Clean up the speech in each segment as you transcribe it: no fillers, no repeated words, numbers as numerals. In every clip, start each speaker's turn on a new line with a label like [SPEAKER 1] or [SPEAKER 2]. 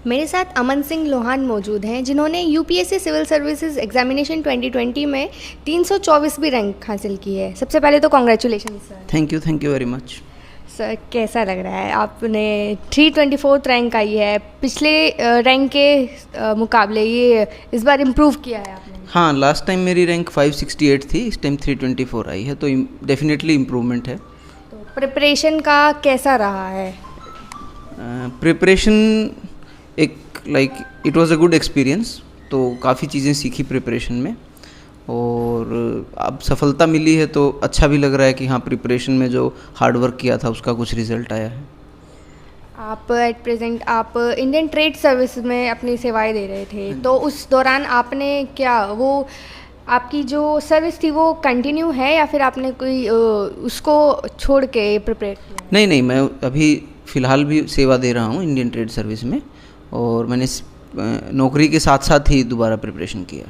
[SPEAKER 1] मेरे साथ अमन सिंह लोहान मौजूद हैं जिन्होंने यूपीएससी सिविल सर्विसेज एग्जामिनेशन 2020 में 324वीं रैंक हासिल की है। सबसे पहले तो congratulation sir.
[SPEAKER 2] Thank you very much.
[SPEAKER 1] Sir कैसा लग रहा है? आपने 324th रैंक आई है, पिछले रैंक के मुकाबले ये इस बार इम्प्रूव किया है आपने?
[SPEAKER 2] हाँ, लास्ट टाइम मेरी रैंक 568 थी, इस टाइम 324 आई है, तो डेफिनेटली इम्प्रूवमेंट है।
[SPEAKER 1] तो प्रिपरेशन का कैसा रहा है?
[SPEAKER 2] Preparation it was a good experience, तो काफ़ी चीज़ें सीखी प्रिपरेशन में और अब सफलता मिली है तो अच्छा भी लग रहा है कि हाँ, प्रिपरेशन में जो हार्ड वर्क किया था उसका कुछ रिजल्ट आया है।
[SPEAKER 1] आप एट प्रेजेंट आप इंडियन ट्रेड सर्विस में अपनी सेवाएं दे रहे थे, तो उस दौरान आपने क्या वो आपकी जो सर्विस थी वो कंटिन्यू है या फिर आपने कोई उसको छोड़ के प्रिपेयर किया?
[SPEAKER 2] नहीं, मैं अभी फ़िलहाल भी सेवा दे रहा हूँ इंडियन ट्रेड सर्विस में और मैंने नौकरी के साथ साथ ही दोबारा प्रिपरेशन किया।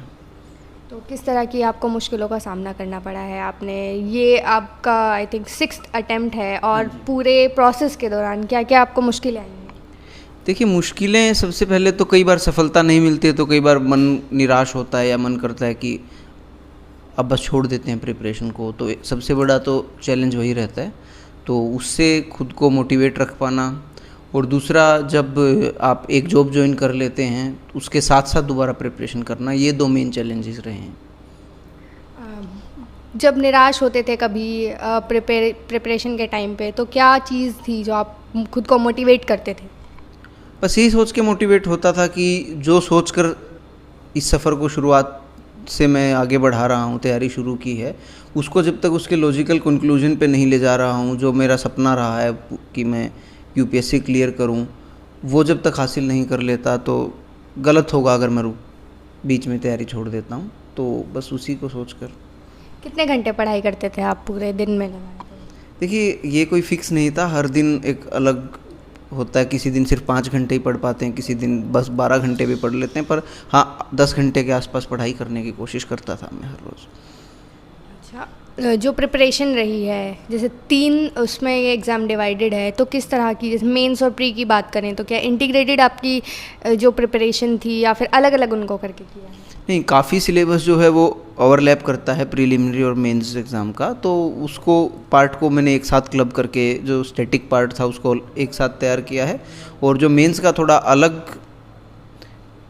[SPEAKER 1] तो किस तरह की आपको मुश्किलों का सामना करना पड़ा है? आपने ये आपका आई थिंक 6th अटेम्प्ट है और पूरे प्रोसेस के दौरान क्या क्या आपको मुश्किलें आई हैं?
[SPEAKER 2] देखिए, मुश्किलें सबसे पहले तो कई बार सफलता नहीं मिलती है तो कई बार मन निराश होता है या मन करता है कि अब बस छोड़ देते हैं प्रिपरेशन को, तो सबसे बड़ा तो चैलेंज वही रहता है। तो उससे खुद को मोटिवेट रख पाना और दूसरा जब आप एक जॉब ज्वाइन कर लेते हैं उसके साथ साथ दोबारा प्रिपरेशन करना, ये दो मेन चैलेंजेस रहे हैं।
[SPEAKER 1] जब निराश होते थे कभी प्रिपरेशन के टाइम पे, तो क्या चीज़ थी जो आप खुद को मोटिवेट करते थे?
[SPEAKER 2] बस यही सोच के मोटिवेट होता था कि जो सोचकर इस सफ़र को शुरुआत से मैं आगे बढ़ा रहा हूँ, तैयारी शुरू की है, उसको जब तक उसके लॉजिकल कंक्लूजन पे नहीं ले जा रहा हूँ, जो मेरा सपना रहा है कि मैं यूपीएससी क्लियर करूं, वो जब तक हासिल नहीं कर लेता तो गलत होगा अगर मैं बीच में तैयारी छोड़ देता हूं। तो बस उसी को सोचकर।
[SPEAKER 1] कितने घंटे पढ़ाई करते थे आप पूरे दिन में लगातार?
[SPEAKER 2] देखिए, ये कोई फिक्स नहीं था, हर दिन एक अलग होता है। किसी दिन सिर्फ 5 घंटे ही पढ़ पाते हैं, किसी दिन बस 12 घंटे भी पढ़ लेते हैं, पर हाँ 10 घंटे के आसपास पढ़ाई करने की कोशिश करता था मैं हर रोज़।
[SPEAKER 1] अच्छा, जो प्रिपरेशन रही है, जैसे 3 उसमें ये एग्ज़ाम डिवाइडेड है, तो किस तरह की, जैसे मेंस और प्री की बात करें तो क्या इंटीग्रेटेड आपकी जो प्रिपरेशन थी या फिर अलग अलग उनको करके किया है?
[SPEAKER 2] नहीं, काफ़ी सिलेबस जो है वो ओवरलैप करता है प्रीलिमिनरी और मेंस एग्ज़ाम का, तो उसको पार्ट को मैंने एक साथ क्लब करके जो स्टैटिक पार्ट था उसको एक साथ तैयार किया है और जो मेंस का थोड़ा अलग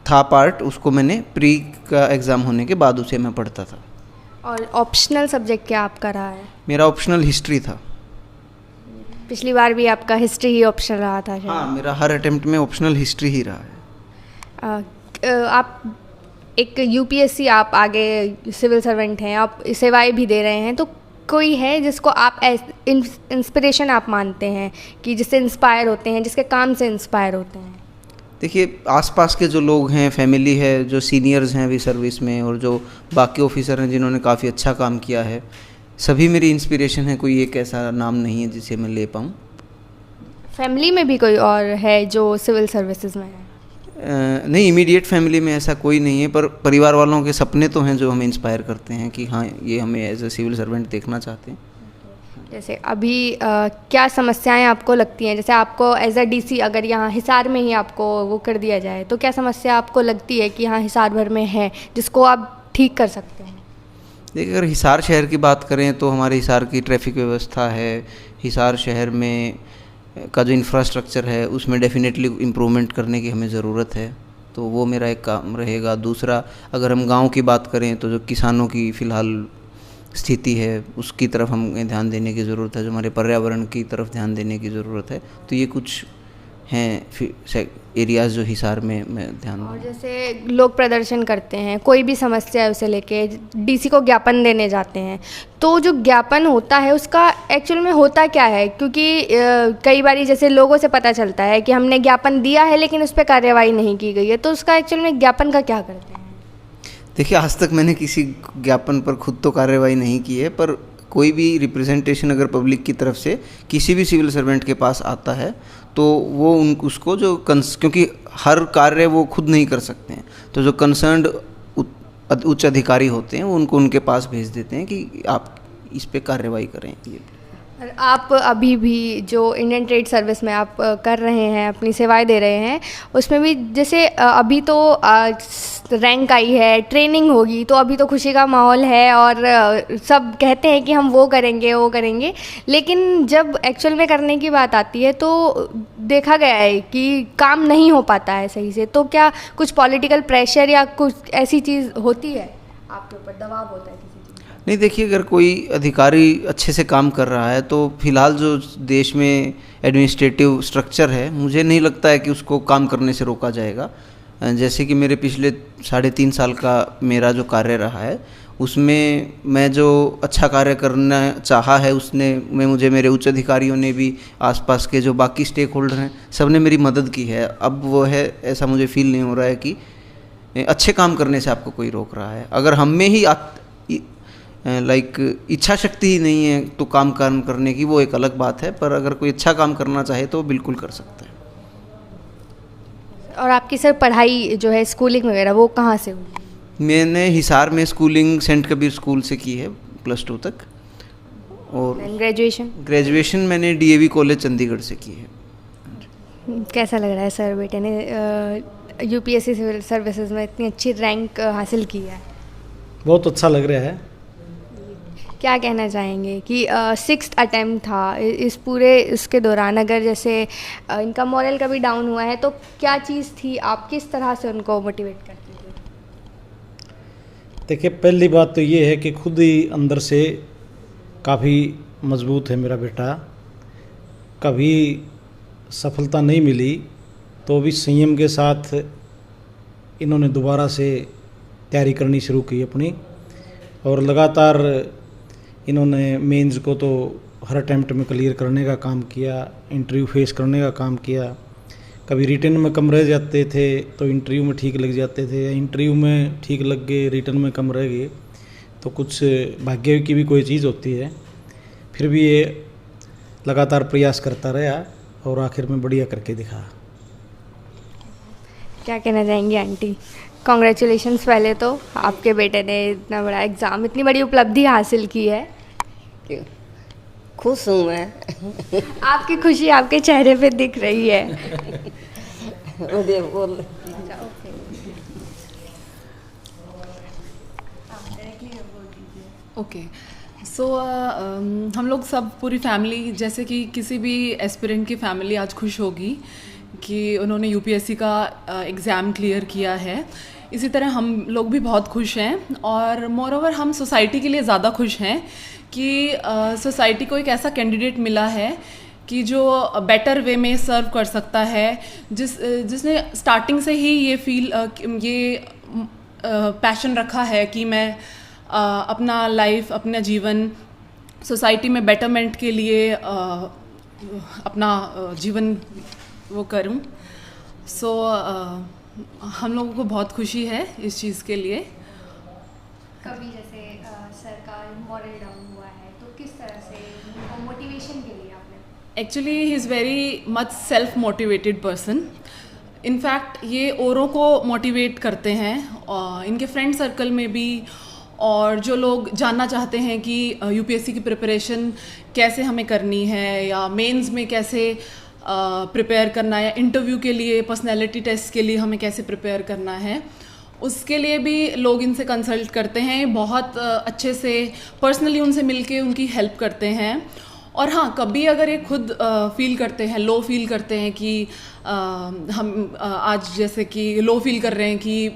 [SPEAKER 2] था पार्ट, उसको मैंने प्री का एग्ज़ाम होने के बाद उसे मैं पढ़ता था।
[SPEAKER 1] और ऑप्शनल सब्जेक्ट क्या आपका रहा है?
[SPEAKER 2] मेरा ऑप्शनल हिस्ट्री था।
[SPEAKER 1] पिछली बार भी आपका हिस्ट्री ही ऑप्शनल रहा था शायद?
[SPEAKER 2] हाँ, मेरा हर अटेम्प्ट में ऑप्शनल हिस्ट्री ही रहा है।
[SPEAKER 1] आप एक यूपीएससी, आप आगे सिविल सर्वेंट हैं, आप सेवाएं भी दे रहे हैं, तो कोई है जिसको आप इंस्पिरेशन आप मानते हैं कि जिससे इंस्पायर होते हैं, जिसके काम से इंस्पायर होते हैं?
[SPEAKER 2] देखिए, आसपास के जो लोग हैं, फैमिली है, जो सीनियर्स हैं अभी सर्विस में और जो बाकी ऑफिसर हैं जिन्होंने काफ़ी अच्छा काम किया है, सभी मेरी इंस्पिरेशन है। कोई एक ऐसा नाम नहीं है जिसे मैं ले पाऊँ।
[SPEAKER 1] फैमिली में भी कोई और है जो सिविल सर्विसेज में है?
[SPEAKER 2] नहीं, इमीडिएट फैमिली में ऐसा कोई नहीं है, पर परिवार वालों के सपने तो हैं जो हमें इंस्पायर करते हैं कि हाँ, ये हमें एज ए सिविल सर्वेंट देखना चाहते हैं।
[SPEAKER 1] जैसे अभी क्या समस्याएं आपको लगती हैं, जैसे आपको एज अ डीसी अगर यहाँ हिसार में ही आपको वो कर दिया जाए, तो क्या समस्या आपको लगती है कि यहाँ हिसार भर में है जिसको आप ठीक कर सकते हैं?
[SPEAKER 2] देखिए, अगर हिसार शहर की बात करें तो हमारे हिसार की ट्रैफिक व्यवस्था है, हिसार शहर में का जो इंफ्रास्ट्रक्चर है उसमें डेफिनेटली इम्प्रूवमेंट करने की हमें ज़रूरत है, तो वो मेरा एक काम रहेगा। दूसरा, अगर हम गांव की बात करें तो जो किसानों की फ़िलहाल स्थिति है उसकी तरफ हमें ध्यान देने की ज़रूरत है, जो हमारे पर्यावरण की तरफ ध्यान देने की ज़रूरत है। तो ये कुछ हैं एरियाज़ जो हिसार में मैं ध्यान दूँ।
[SPEAKER 1] और जैसे लोग प्रदर्शन करते हैं, कोई भी समस्या है उसे लेके डीसी को ज्ञापन देने जाते हैं, तो जो ज्ञापन होता है उसका एक्चुअल में होता क्या है? क्योंकि कई बार जैसे लोगों से पता चलता है कि हमने ज्ञापन दिया है लेकिन उस पर कार्रवाई नहीं की गई है, तो उसका एक्चुअल में ज्ञापन का क्या करते हैं?
[SPEAKER 2] देखिए, आज तक मैंने किसी ज्ञापन पर खुद तो कार्रवाई नहीं की है, पर कोई भी रिप्रेजेंटेशन अगर पब्लिक की तरफ से किसी भी सिविल सर्वेंट के पास आता है तो वो उसको जो क्योंकि हर कार्य वो खुद नहीं कर सकते हैं, तो जो कंसर्न्ड उच्च अधिकारी होते हैं वो उनको उनके पास भेज देते हैं कि आप इस पे कार्रवाई करें। ये
[SPEAKER 1] और आप अभी भी जो इंडियन ट्रेड सर्विस में आप कर रहे हैं, अपनी सेवाएं दे रहे हैं, उसमें भी जैसे अभी तो रैंक आई है, ट्रेनिंग होगी, तो अभी तो खुशी का माहौल है और सब कहते हैं कि हम वो करेंगे, लेकिन जब एक्चुअल में करने की बात आती है तो देखा गया है कि काम नहीं हो पाता है सही से। तो क्या कुछ पॉलिटिकल प्रेशर या कुछ ऐसी चीज़ होती है, आपके ऊपर दबाव होता है किसी चीज़ का?
[SPEAKER 2] नहीं, देखिए, अगर कोई अधिकारी अच्छे से काम कर रहा है तो फिलहाल जो देश में एडमिनिस्ट्रेटिव स्ट्रक्चर है, मुझे नहीं लगता है कि उसको काम करने से रोका जाएगा। जैसे कि मेरे पिछले 3.5 साल का मेरा जो कार्य रहा है, उसमें मैं जो अच्छा कार्य करना चाहा है उसने में मुझे मेरे उच्च अधिकारियों ने भी, आसपास के जो बाकी स्टेक होल्डर हैं, सब ने मेरी मदद की है। अब वो है, ऐसा मुझे फील नहीं हो रहा है कि अच्छे काम करने से आपको कोई रोक रहा है। अगर हम में ही इच्छा शक्ति ही नहीं है तो काम करने की, वो एक अलग बात है, पर अगर कोई अच्छा काम करना चाहे तो बिल्कुल कर सकता है।
[SPEAKER 1] और आपकी सर पढ़ाई जो है, स्कूलिंग वगैरह, वो कहाँ से हुई?
[SPEAKER 2] मैंने हिसार में स्कूलिंग सेंट कबीर स्कूल से की है +2 तक, और ग्रेजुएशन मैंने DAV कॉलेज चंडीगढ़ से की है।
[SPEAKER 1] कैसा लग रहा है सर, बेटे ने UPSC सिविल सर्विसेज में इतनी अच्छी रैंक हासिल की है?
[SPEAKER 3] बहुत अच्छा लग रहा है।
[SPEAKER 1] क्या कहना चाहेंगे कि 6th अटेम्प्ट था, इस पूरे इसके दौरान अगर जैसे इनका मॉरल कभी डाउन हुआ है तो क्या चीज़ थी, आप किस तरह से उनको मोटिवेट करते थे?
[SPEAKER 3] देखिए, पहली बात तो ये है कि खुद ही अंदर से काफ़ी मजबूत है मेरा बेटा। कभी सफलता नहीं मिली तो भी संयम के साथ इन्होंने दोबारा से तैयारी करनी शुरू की अपनी, और लगातार इन्होंने मेंस को तो हर अटैम्प्ट में क्लियर करने का काम किया, इंटरव्यू फेस करने का काम किया। कभी रिटर्न में कम रह जाते थे तो इंटरव्यू में ठीक लग जाते थे, या इंटरव्यू में ठीक लग गए, रिटर्न में कम रह गए, तो कुछ भाग्य की भी कोई चीज़ होती है। फिर भी ये लगातार प्रयास करता रहा और आखिर में बढ़िया करके दिखा।
[SPEAKER 1] क्या कहना चाहेंगी आंटी? कॉन्ग्रेचुलेशंस पहले तो, आपके बेटे ने इतना बड़ा एग्ज़ाम, इतनी बड़ी उपलब्धि हासिल की है।
[SPEAKER 4] खुश हूँ मैं।
[SPEAKER 1] आपकी खुशी आपके चेहरे पे दिख रही है।
[SPEAKER 4] बोल।
[SPEAKER 5] ओके, सो हम लोग सब पूरी फैमिली, जैसे कि किसी भी एस्पिरेंट की फैमिली आज खुश होगी कि उन्होंने UPSC का एग्ज़ाम क्लियर किया है, इसी तरह हम लोग भी बहुत खुश हैं। और मोरओवर हम सोसाइटी के लिए ज़्यादा खुश हैं कि सोसाइटी को एक ऐसा कैंडिडेट मिला है कि जो बेटर वे में सर्व कर सकता है, जिसने स्टार्टिंग से ही ये पैशन रखा है कि मैं अपना लाइफ, अपना जीवन सोसाइटी में बेटरमेंट के लिए अपना जीवन वो करूं। सो हम लोगों को बहुत खुशी है इस चीज़ के लिए।
[SPEAKER 1] कभी जैसे सर का मॉरल डाउन हुआ है तो किस तरह से उनको मोटिवेशन के लिए आपने?
[SPEAKER 5] Actually he is very much self motivated person. In fact ये औरों को मोटिवेट करते हैं, इनके फ्रेंड सर्कल में भी, और जो लोग जानना चाहते हैं कि UPSC की प्रिपरेशन कैसे हमें करनी है, या मेंस में कैसे प्रिपेयर करना है, या इंटरव्यू के लिए, पर्सनैलिटी टेस्ट के लिए हमें कैसे प्रिपेयर करना है, उसके लिए भी लोग इनसे कंसल्ट करते हैं। बहुत अच्छे से पर्सनली उनसे मिलके उनकी हेल्प करते हैं। और हाँ, कभी अगर ये खुद फील करते हैं, लो फील करते हैं कि हम आज जैसे कि लो फील कर रहे हैं कि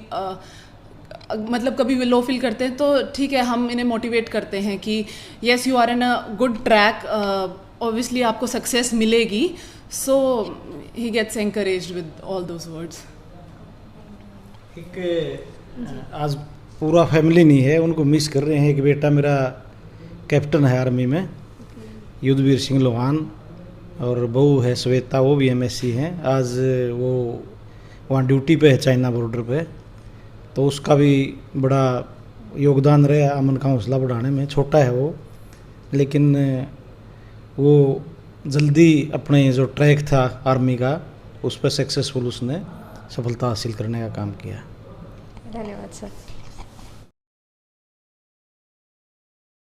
[SPEAKER 5] मतलब कभी लो फील करते हैं, तो ठीक है, हम इन्हें मोटिवेट करते हैं कि yes you are in a good track, obviously आपको सक्सेस मिलेगी। So he gets encouraged with all those words.
[SPEAKER 3] एक आज पूरा फैमिली नहीं है, उनको मिस कर रहे हैं कि बेटा मेरा कैप्टन है आर्मी में, युद्धवीर सिंह लोहान, और बहू है श्वेता, वो भी MSc हैं। आज वो वहाँ ड्यूटी पे है चाइना बॉर्डर पे, तो उसका भी बड़ा योगदान रहा अमन का हौसला बढ़ाने में। छोटा है वो, लेकिन वो जल्दी अपने जो ट्रैक था आर्मी का, उस पर सक्सेसफुल उसने सफलता हासिल करने का काम किया।
[SPEAKER 1] धन्यवाद सर।